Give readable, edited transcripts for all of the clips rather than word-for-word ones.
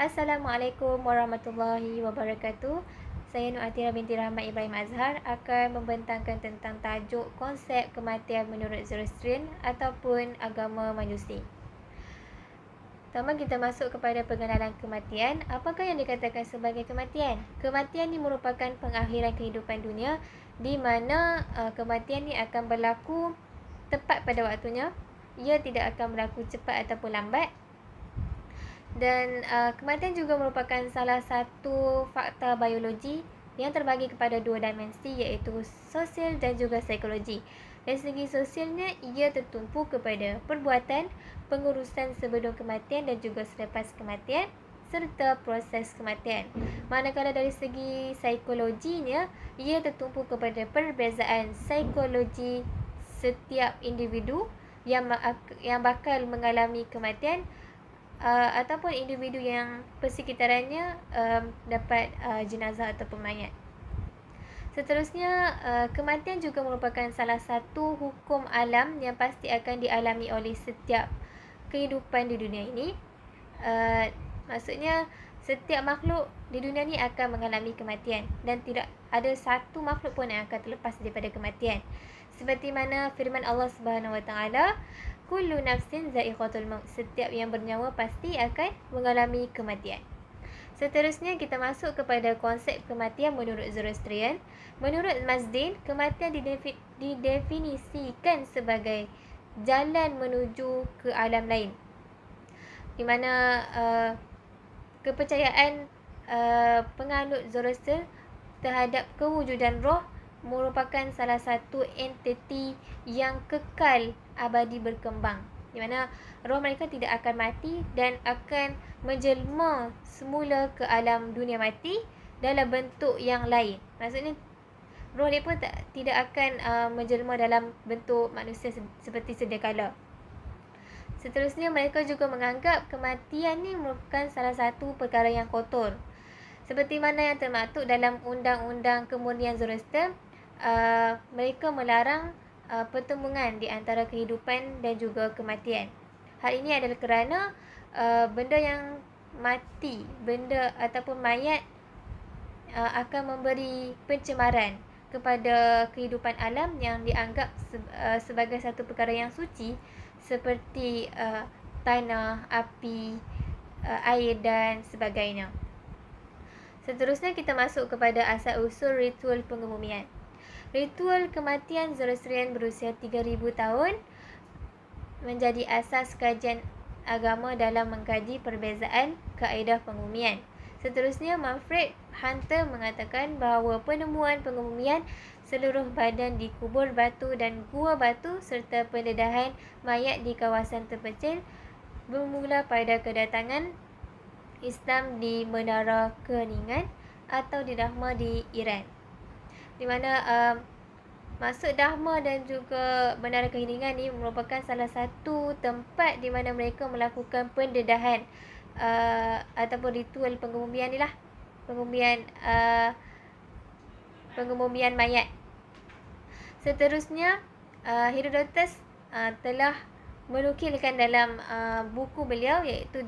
Assalamualaikum warahmatullahi wabarakatuh. Saya Nur Atira binti Rahmat Ibrahim Azhar akan membentangkan tentang tajuk konsep kematian menurut Zoroastrian ataupun agama Majusi. Pertama kita masuk kepada pengenalan kematian. Apakah yang dikatakan sebagai kematian? Kematian ini merupakan pengakhiran kehidupan dunia di mana kematian ini akan berlaku tepat pada waktunya. Ia tidak akan berlaku cepat ataupun lambat. Dan kematian juga merupakan salah satu fakta biologi yang terbagi kepada dua dimensi, iaitu sosial dan juga psikologi. Dari segi sosialnya, ia tertumpu kepada perbuatan, pengurusan sebelum kematian dan juga selepas kematian serta proses kematian. Manakala dari segi psikologinya, ia tertumpu kepada perbezaan psikologi setiap individu yang bakal mengalami kematian ataupun individu yang persekitarannya dapat jenazah ataupun mayat. Seterusnya, kematian juga merupakan salah satu hukum alam yang pasti akan dialami oleh setiap kehidupan di dunia ini. Maksudnya, setiap makhluk di dunia ini akan mengalami kematian dan tidak ada satu makhluk pun yang akan terlepas daripada kematian. Seperti mana firman Allah Subhanahu Wa Taala, kullu nafsin za'iqatul maut, setiap yang bernyawa pasti akan mengalami kematian. Seterusnya kita masuk kepada konsep kematian menurut Zoroastrian. Menurut Mazdin, kematian didefinisikan sebagai jalan menuju ke alam lain, di mana kepercayaan penganut Zoroaster terhadap kewujudan roh merupakan salah satu entiti yang kekal abadi berkembang, di mana roh mereka tidak akan mati dan akan menjelma semula ke alam dunia mati dalam bentuk yang lain. Maksudnya roh dia pun tidak akan menjelma dalam bentuk manusia seperti sedia kala. Seterusnya, mereka juga menganggap kematian ni merupakan salah satu perkara yang kotor, seperti mana yang termaktub dalam Undang-Undang Kemurnian Zoroaster. Mereka melarang pertemuan di antara kehidupan dan juga kematian. Hal ini adalah kerana benda yang mati, benda ataupun mayat akan memberi pencemaran kepada kehidupan alam yang dianggap sebagai satu perkara yang suci, seperti tanah, api, air dan sebagainya. Seterusnya kita masuk kepada asal-usul ritual pengebumian. Ritual kematian Zoroastrian berusia 3000 tahun menjadi asas kajian agama dalam mengkaji perbezaan kaedah pengebumian. Seterusnya, Manfred Hunter mengatakan bahawa penemuan pengebumian seluruh badan di kubur batu dan gua batu serta pendedahan mayat di kawasan terpencil bermula pada kedatangan Islam di Menara Keningan atau di Dahma di Iran, di mana maksud Dahma dan juga Menara Keheningan ni merupakan salah satu tempat di mana mereka melakukan pendedahan ataupun ritual pengebumian ni lah, pengebumian mayat. Seterusnya, Herodotus telah menukilkan dalam buku beliau, iaitu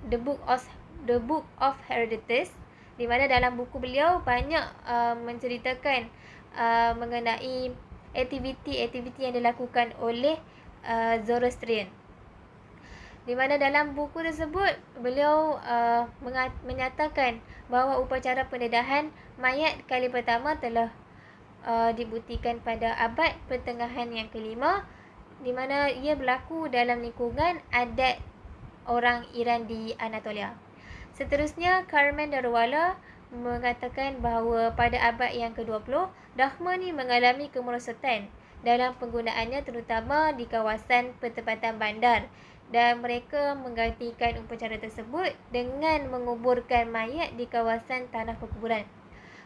The Book of Herodotus, di mana dalam buku beliau banyak menceritakan mengenai aktiviti-aktiviti yang dilakukan oleh Zoroastrian, di mana dalam buku tersebut beliau menyatakan bahawa upacara pendedahan mayat kali pertama telah dibuktikan pada abad pertengahan yang kelima, di mana ia berlaku dalam lingkungan adat orang Iran di Anatolia. Seterusnya, Carmen Daruvala mengatakan bahawa pada abad yang ke-20, Dahma ni mengalami kemerosotan dalam penggunaannya, terutama di kawasan pertempatan bandar, dan mereka menggantikan upacara tersebut dengan menguburkan mayat di kawasan tanah perkuburan.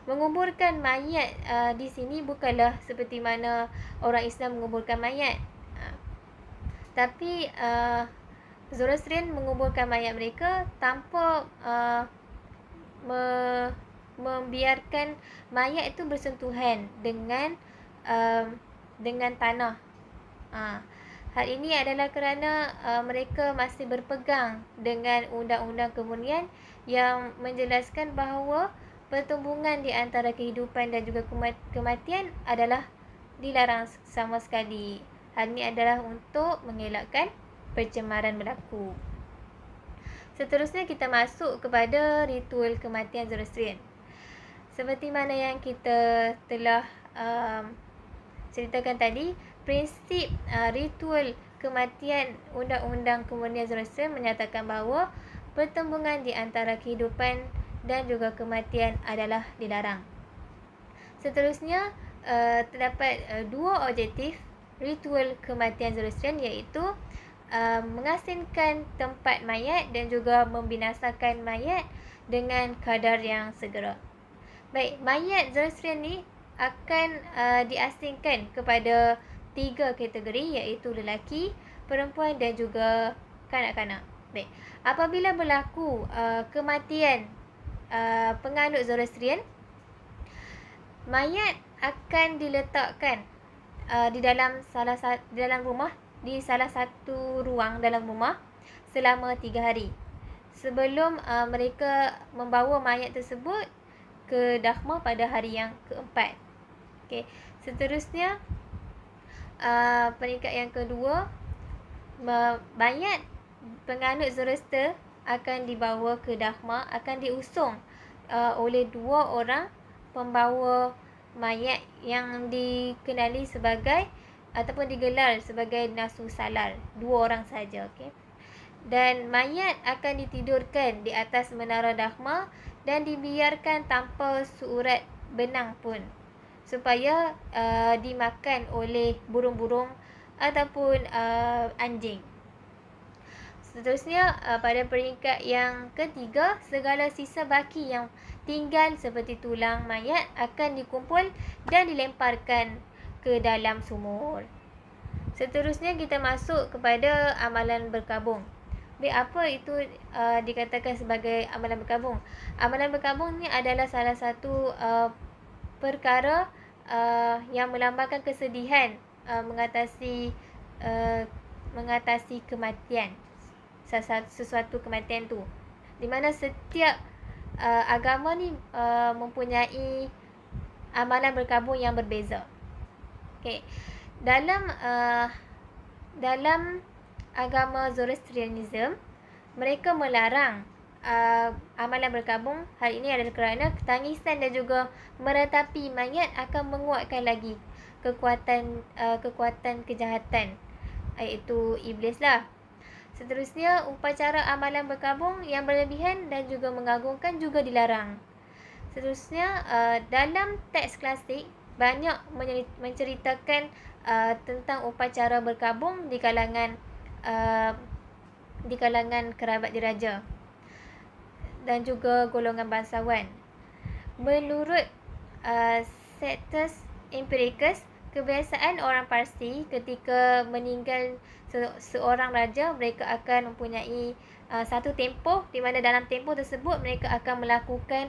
Menguburkan mayat di sini bukanlah seperti mana orang Islam menguburkan mayat, tapi Zoroastrian menguburkan mayat mereka tanpa membiarkan mayat itu bersentuhan dengan tanah. Hal ini adalah kerana mereka masih berpegang dengan undang-undang kemurnian yang menjelaskan bahawa pertumbungan di antara kehidupan dan juga kematian adalah dilarang sama sekali. Hal ini adalah untuk mengelakkan pencemaran berlaku. Seterusnya kita masuk kepada ritual kematian Zoroastrian. Seperti mana yang kita telah ceritakan tadi, prinsip ritual kematian undang-undang kemurnian Zoroastrian menyatakan bahawa pertembungan di antara kehidupan dan juga kematian adalah dilarang. Seterusnya, terdapat dua objektif ritual kematian Zoroastrian, iaitu mengasingkan tempat mayat dan juga membinasakan mayat dengan kadar yang segera. Baik, mayat Zoroastrian ni akan diasingkan kepada 3 kategori, iaitu lelaki, perempuan dan juga kanak-kanak. Baik, apabila berlaku kematian penganut Zoroastrian, mayat akan diletakkan di dalam rumah, di salah satu ruang dalam rumah selama 3 hari sebelum mereka membawa mayat tersebut ke Dharma pada hari yang keempat. Okey, seterusnya peringkat yang kedua, mayat penganut Zoroaster akan dibawa ke Dharma, akan diusung oleh 2 orang pembawa mayat yang dikenali sebagai ataupun digelar sebagai Nasu Salar, 2 orang saja. Okey, dan mayat akan ditidurkan di atas menara Dharma dan dibiarkan tanpa surat benang pun, supaya dimakan oleh burung-burung ataupun anjing. Seterusnya, pada peringkat yang ketiga, segala sisa baki yang tinggal seperti tulang mayat akan dikumpul dan dilemparkan ke dalam sumur. Seterusnya kita masuk kepada amalan berkabung. Baik, apa itu dikatakan sebagai amalan berkabung? Amalan berkabung ni adalah salah satu perkara yang melambangkan kesedihan mengatasi kematian, sesuatu kematian tu, di mana setiap agama ni mempunyai amalan berkabung yang berbeza. Okey, dalam agama Zoroastrianism, mereka melarang amalan berkabung. Hal ini adalah kerana ketangisan dan juga meratapi mayat akan menguatkan lagi kekuatan kejahatan, iaitu iblis lah. Seterusnya, upacara amalan berkabung yang berlebihan dan juga mengagungkan juga dilarang. Seterusnya, dalam teks klasik banyak menceritakan tentang upacara berkabung di kalangan kerabat diraja dan juga golongan bangsawan. Menurut Sextus Empiricus, kebiasaan orang Parsi ketika meninggal seorang raja, mereka akan mempunyai satu tempoh di mana dalam tempoh tersebut mereka akan melakukan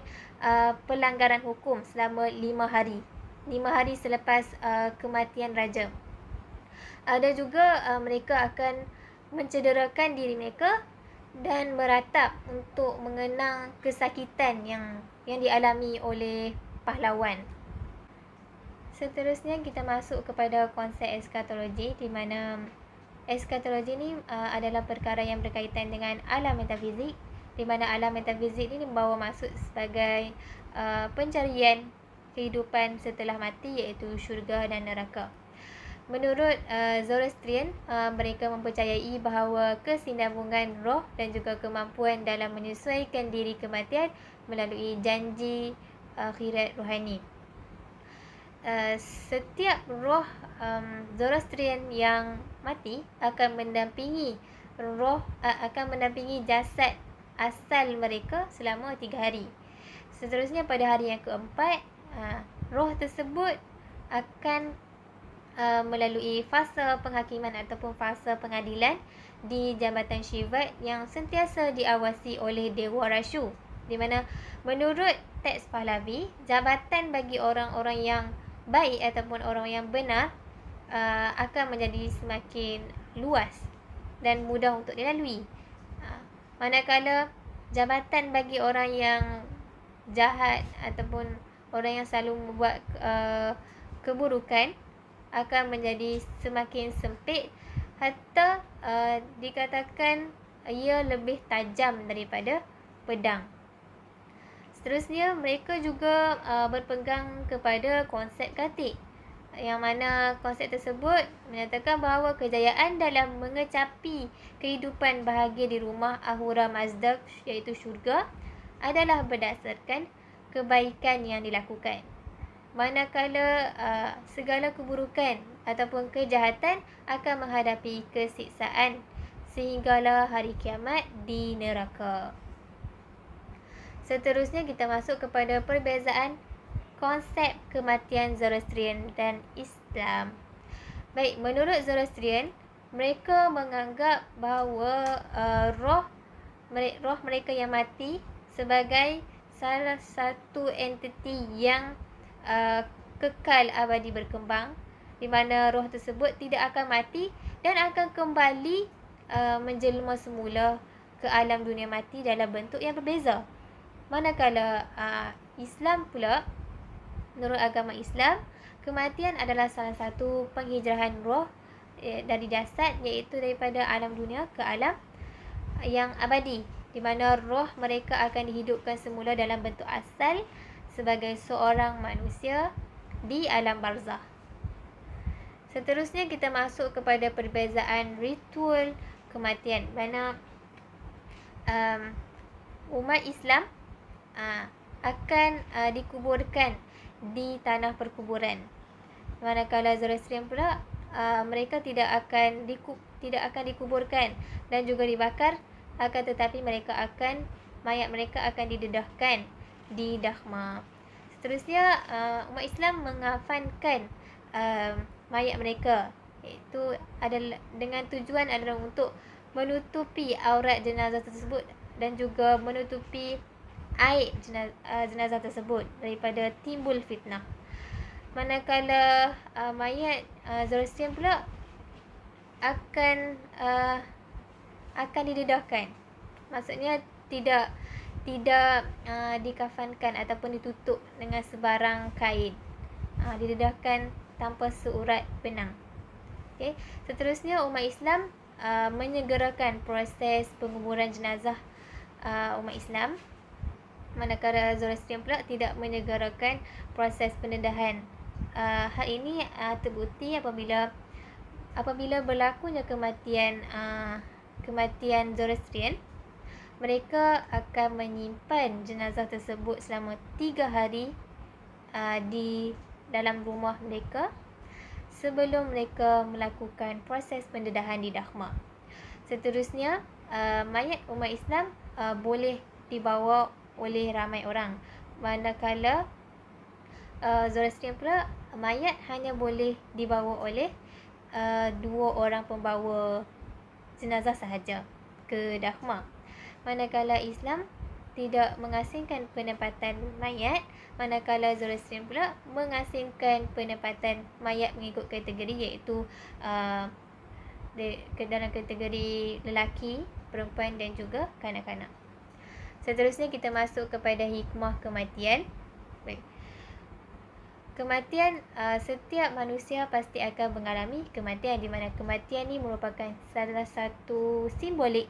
pelanggaran hukum selama 5 hari. 5 hari selepas kematian raja. Ada juga mereka akan mencederakan diri mereka dan meratap untuk mengenang kesakitan yang dialami oleh pahlawan. Seterusnya kita masuk kepada konsep eskatologi, di mana eskatologi ni adalah perkara yang berkaitan dengan alam metafizik, di mana alam metafizik ini membawa maksud sebagai pencarian kehidupan setelah mati, iaitu syurga dan neraka. Menurut Zoroastrian, mereka mempercayai bahawa kesinambungan roh dan juga kemampuan dalam menyesuaikan diri kematian melalui janji akhirat rohani. Setiap roh Zoroastrian yang mati akan mendampingi jasad asal mereka selama 3 hari. Seterusnya, pada hari yang keempat, roh tersebut akan melalui fasa penghakiman ataupun fasa pengadilan di Jambatan Shivat yang sentiasa diawasi oleh Dewa Rashu, di mana menurut teks Pahlavi, jabatan bagi orang-orang yang baik ataupun orang yang benar akan menjadi semakin luas dan mudah untuk dilalui. Manakala jabatan bagi orang yang jahat ataupun orang yang selalu membuat keburukan akan menjadi semakin sempit, hatta dikatakan ia lebih tajam daripada pedang. Seterusnya, mereka juga berpegang kepada konsep katik, yang mana konsep tersebut menyatakan bahawa kejayaan dalam mengecapi kehidupan bahagia di rumah Ahura Mazda, iaitu syurga, adalah berdasarkan kebaikan yang dilakukan. Manakala segala keburukan ataupun kejahatan akan menghadapi kesiksaan sehinggalah hari kiamat di neraka. Seterusnya kita masuk kepada perbezaan konsep kematian Zoroastrian dan Islam. Baik, menurut Zoroastrian, mereka menganggap bahawa roh mereka yang mati sebagai salah satu entiti yang kekal abadi berkembang, di mana roh tersebut tidak akan mati dan akan kembali menjelma semula ke alam dunia mati dalam bentuk yang berbeza. Manakala Islam pula, menurut agama Islam, kematian adalah salah satu penghijrahan roh dari jasad, iaitu daripada alam dunia ke alam yang abadi, di mana roh mereka akan dihidupkan semula dalam bentuk asal sebagai seorang manusia di alam barzah. Seterusnya kita masuk kepada perbezaan ritual kematian, mana umat Islam akan dikuburkan di tanah perkuburan, manakala Zoroastrian pula mereka tidak akan dikuburkan dan juga dibakar, akan tetapi mayat mereka akan didedahkan di Dakhma. Seterusnya, umat Islam mengafankan mayat mereka, iaitu adalah dengan tujuan adalah untuk menutupi aurat jenazah tersebut dan juga menutupi aib jenazah tersebut daripada timbul fitnah. Manakala mayat Zoroastrian pula akan didedahkan, maksudnya tidak dikafankan ataupun ditutup dengan sebarang kain, didedahkan tanpa seurat benang. Okay. Seterusnya, umat Islam menyegerakan proses penguburan jenazah umat Islam, manakala Zoroastrian pula tidak menyegerakan proses pendedahan. Hal ini terbukti apabila berlakunya kematian Zoroastrian, mereka akan menyimpan jenazah tersebut selama 3 hari di dalam rumah mereka sebelum mereka melakukan proses pendedahan di Dakhma. Seterusnya, mayat umat Islam boleh dibawa oleh ramai orang, manakala Zoroastrian pula mayat hanya boleh dibawa oleh 2 orang pembawa jenazah sahaja ke Dakhma. Manakala Islam tidak mengasingkan penempatan mayat, manakala Zoroastrian pula mengasingkan penempatan mayat mengikut kategori, iaitu dalam kategori lelaki, perempuan dan juga kanak-kanak. Seterusnya kita masuk kepada hikmah kematian. Baik. Kematian, setiap manusia pasti akan mengalami kematian, di mana kematian ini merupakan salah satu simbolik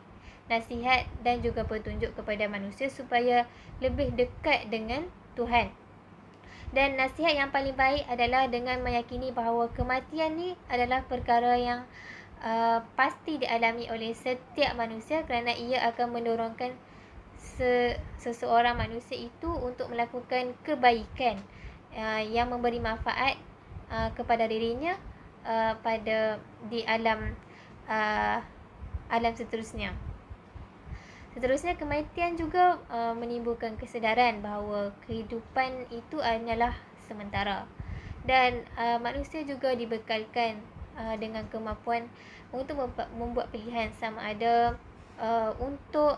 nasihat dan juga petunjuk kepada manusia supaya lebih dekat dengan Tuhan. Dan nasihat yang paling baik adalah dengan meyakini bahawa kematian ni adalah perkara yang pasti dialami oleh setiap manusia, kerana ia akan mendorongkan seseorang manusia itu untuk melakukan kebaikan yang memberi manfaat kepada dirinya di alam seterusnya. Seterusnya, kematian juga menimbulkan kesedaran bahawa kehidupan itu hanyalah sementara, dan manusia juga dibekalkan dengan kemampuan untuk membuat pilihan sama ada untuk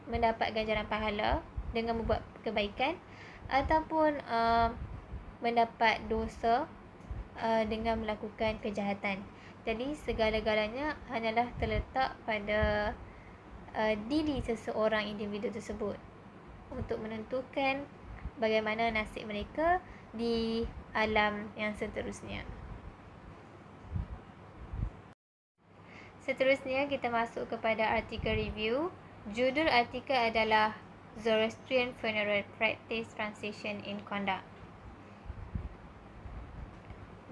mendapat ganjaran pahala dengan membuat kebaikan ataupun mendapat dosa dengan melakukan kejahatan. Jadi segala-galanya hanyalah terletak pada diri seseorang individu tersebut untuk menentukan bagaimana nasib mereka di alam yang seterusnya. Seterusnya kita masuk kepada artikel review. Judul artikel adalah Zoroastrian Funeral Practice Translation in Conduct.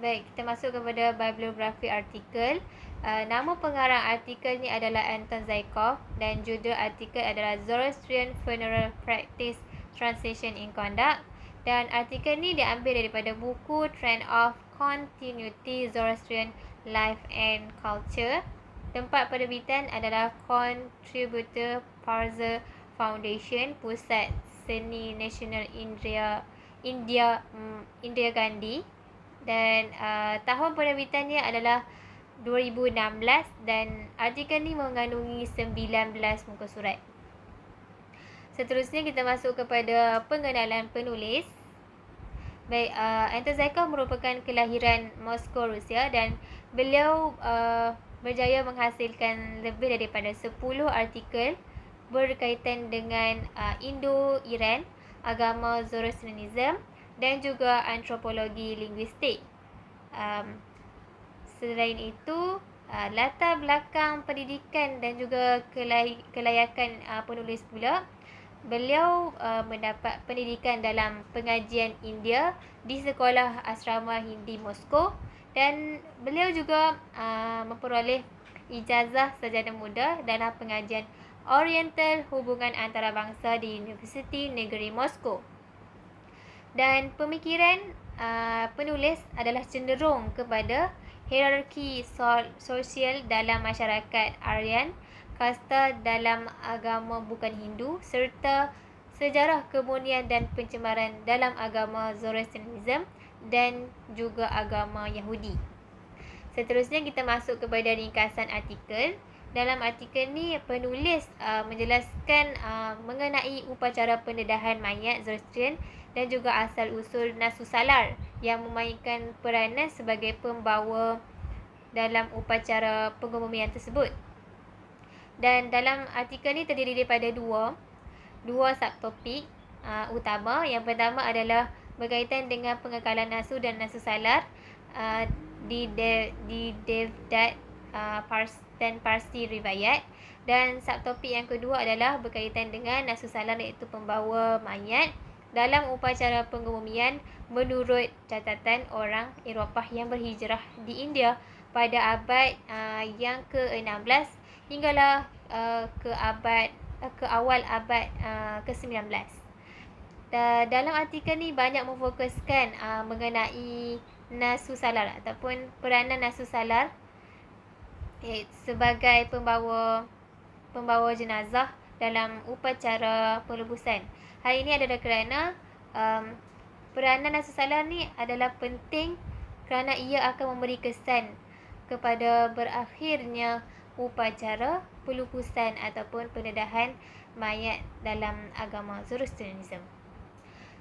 Baik, kita masuk kepada bibliografi artikel. Nama pengarang artikel ni adalah Anton Zaikov dan judul artikel adalah Zoroastrian Funeral Practice Translation in Conduct. Dan artikel ni diambil daripada buku Trend of Continuity Zoroastrian Life and Culture. Tempat penerbitan adalah Contributor Parser Foundation, Pusat Seni Nasional Indira Gandhi. Dan tahun penerbitannya adalah 2016 dan artikel ni mengandungi 19 muka surat. Seterusnya kita masuk kepada pengenalan penulis. Baik, Anton Zaikov merupakan kelahiran Moskow, Rusia dan beliau berjaya menghasilkan lebih daripada 10 artikel berkaitan dengan Indo-Iran, agama Zoroastrianism dan juga antropologi linguistik. Selain itu, latar belakang pendidikan dan juga kelayakan penulis pula. Beliau mendapat pendidikan dalam pengajian India di Sekolah Asrama Hindi Moskow dan beliau juga memperoleh ijazah sarjana muda dalam pengajian Oriental Hubungan Antarabangsa di Universiti Negeri Moskow. Dan pemikiran penulis adalah cenderung kepada hierarki sosial dalam masyarakat Aryan, kasta dalam agama bukan Hindu, serta sejarah kemurnian dan pencemaran dalam agama Zoroastrianism dan juga agama Yahudi. Seterusnya kita masuk kepada ringkasan artikel. Dalam artikel ni penulis menjelaskan mengenai upacara pendedahan mayat Zoroastrian dan juga asal-usul Nasu Salar yang memainkan peranan sebagai pembawa dalam upacara pengumumian tersebut. Dan dalam artikel ni terdiri daripada dua subtopik utama. Yang pertama adalah berkaitan dengan pengekalan Nasu dan Nasu Salar di Devdat dan Parsi riwayat. Dan subtopik yang kedua adalah berkaitan dengan Nasu Salar iaitu pembawa mayat dalam upacara pengumumian menurut catatan orang Eropah yang berhijrah di India pada abad yang ke-16 hinggalah ke awal abad ke-19. Dalam artikel ni banyak memfokuskan mengenai Nasu Salar ataupun peranan Nasu Salar sebagai pembawa jenazah dalam upacara pelebusan. Hal ini adalah kerana peranan Nasu Salar ni adalah penting kerana ia akan memberi kesan kepada berakhirnya upacara pelupusan ataupun pendedahan mayat dalam agama Zoroastrianism.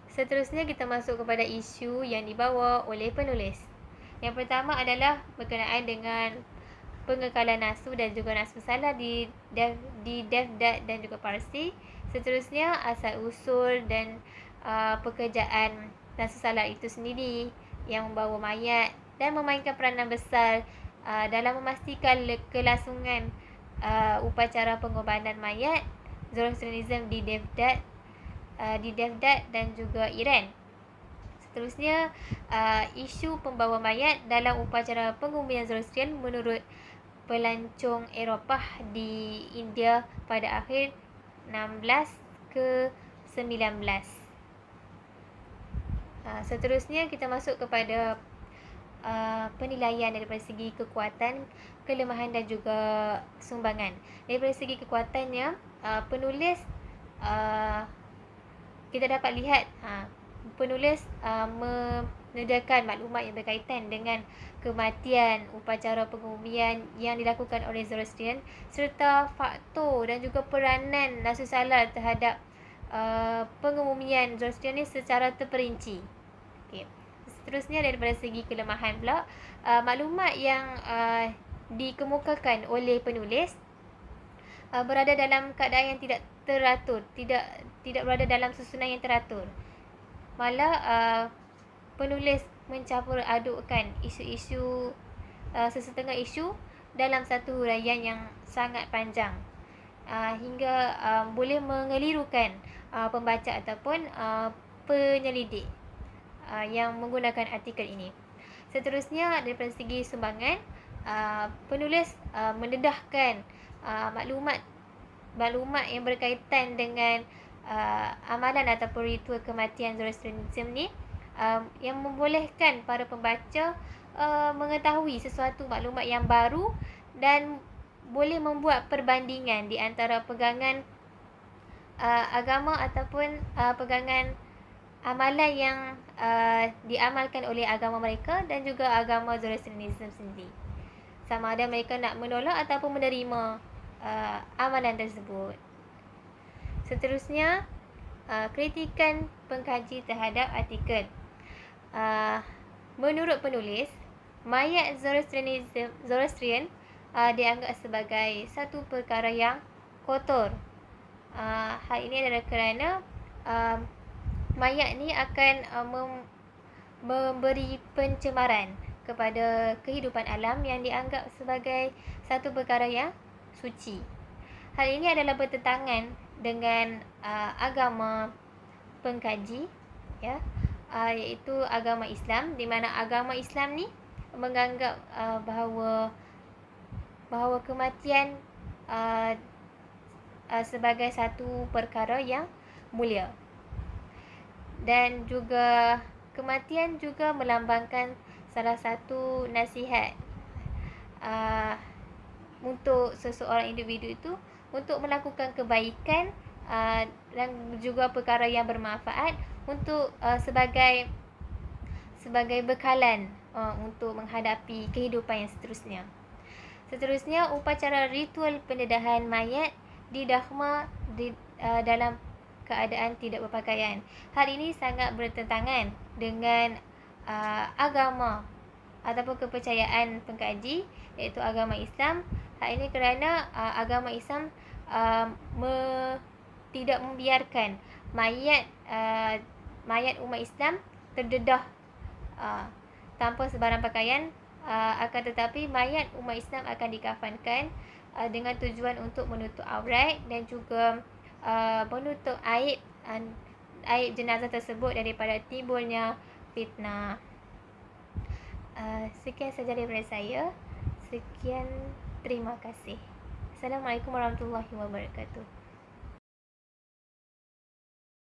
Seterusnya kita masuk kepada isu yang dibawa oleh penulis. Yang pertama adalah berkenaan dengan pengekalan Nasu dan juga Nasu Salar di Devdat dan juga Parsi. Seterusnya asal-usul dan pekerjaan Nasu Salar itu sendiri yang membawa mayat dan memainkan peranan besar dalam memastikan kelangsungan upacara pengorbanan mayat Zoroastrianism di Devdat dan juga Iran. Seterusnya isu pembawa mayat dalam upacara pengumian Zoroastrian menurut pelancong Eropah di India pada akhir 16 ke 19. Seterusnya kita masuk kepada penilaian daripada segi kekuatan, kelemahan dan juga sumbangan. Daripada segi kekuatannya, penulis kita dapat lihat penulis menyediakan maklumat yang berkaitan dengan kematian, upacara pengumian yang dilakukan oleh Zoroastrian serta faktor dan juga peranan Nasu Salar terhadap pengumian Zoroastrian ini secara terperinci. Okay. Seterusnya daripada segi kelemahan pula, maklumat yang dikemukakan oleh penulis berada dalam keadaan yang tidak teratur, tidak berada dalam susunan yang teratur. Malah penulis mencampur adukkan isu-isu sesetengah isu dalam satu huraian yang sangat panjang, hingga boleh mengelirukan pembaca ataupun penyelidik yang menggunakan artikel ini. Seterusnya daripada segi sumbangan, penulis mendedahkan maklumat yang berkaitan dengan amalan ataupun ritual kematian Zoroastrianism ni, yang membolehkan para pembaca mengetahui sesuatu maklumat yang baru dan boleh membuat perbandingan di antara pegangan agama ataupun pegangan amalan yang diamalkan oleh agama mereka dan juga agama Zoroastrianism sendiri, sama ada mereka nak menolak ataupun menerima amalan tersebut. Seterusnya, kritikan pengkaji terhadap artikel. Menurut penulis, mayat Zoroastrian dianggap sebagai satu perkara yang kotor. Hal ini adalah kerana mayat ni akan memberi pencemaran kepada kehidupan alam yang dianggap sebagai satu perkara yang suci. Hal ini adalah bertentangan dengan agama pengkaji, ya, iaitu agama Islam, di mana agama Islam ni menganggap bahawa kematian sebagai satu perkara yang mulia, dan juga kematian juga melambangkan salah satu nasihat untuk seseorang individu itu untuk melakukan kebaikan dan juga perkara yang bermanfaat untuk sebagai bekalan untuk menghadapi kehidupan yang seterusnya. Seterusnya, upacara ritual pendedahan mayat di dahma dalam keadaan tidak berpakaian. Hal ini sangat bertentangan dengan agama ataupun kepercayaan pengkaji, iaitu agama Islam. Hal ini kerana agama Islam tidak membiarkan mayat umat Islam terdedah tanpa sebarang pakaian, akan tetapi mayat umat Islam akan dikafankan dengan tujuan untuk menutup aurat dan juga menutup aib jenazah tersebut daripada timbulnya fitnah. Sekian sahaja daripada saya. Sekian, terima kasih. Assalamualaikum warahmatullahi wabarakatuh.